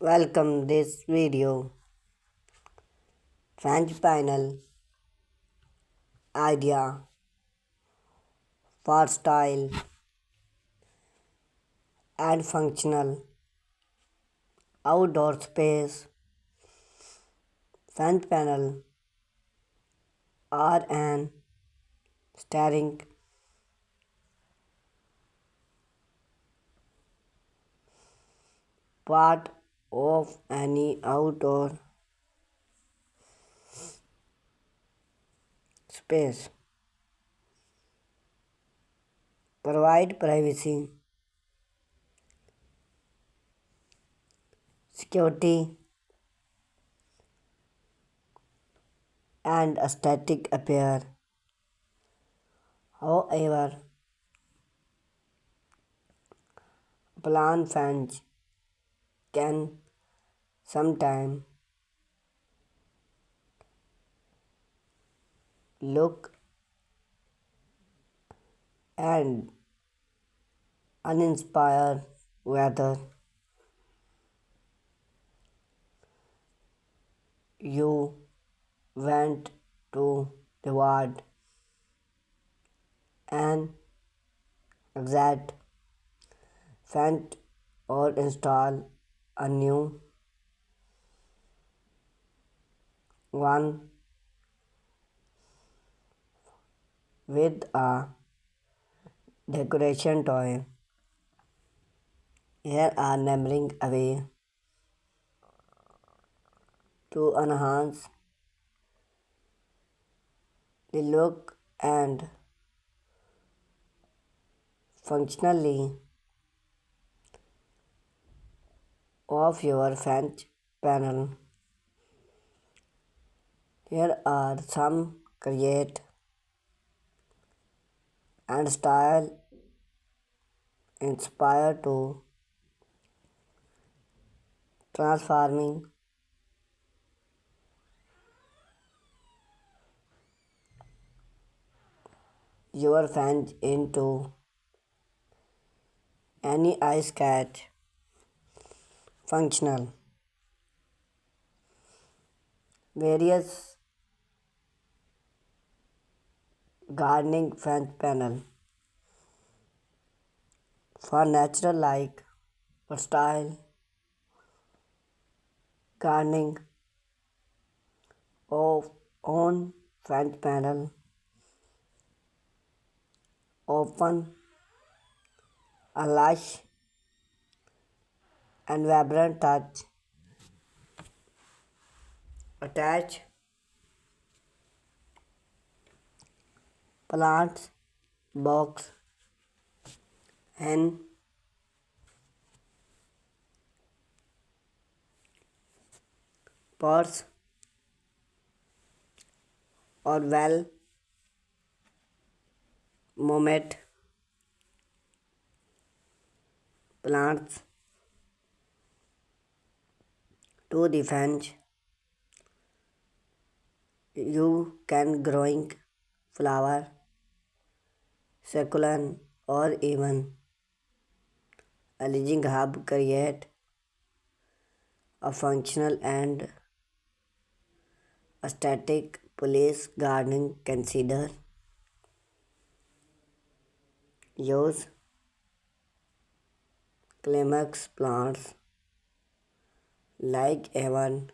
Welcome this video. French panel idea for style and functional outdoor space. French panel are an staring part of any outdoor space. Provide privacy, security, and aesthetic appeal. However, plant fans can sometimes look and uninspired whether you went to reward an exact font or install a new one with a decoration toy. Here are numbering away to enhance the look and functionally of your fence panel. Here are some create and style inspired to transforming your fence into any ice catch functional. Various gardening fence panel for natural like or style gardening of on fence panel often a lush and vibrant touch. Attach plants box and pots or well moment plants to the fence. You can growing flower, succulent or even a living hub create a functional and aesthetic place gardening. Consider use climax plants like even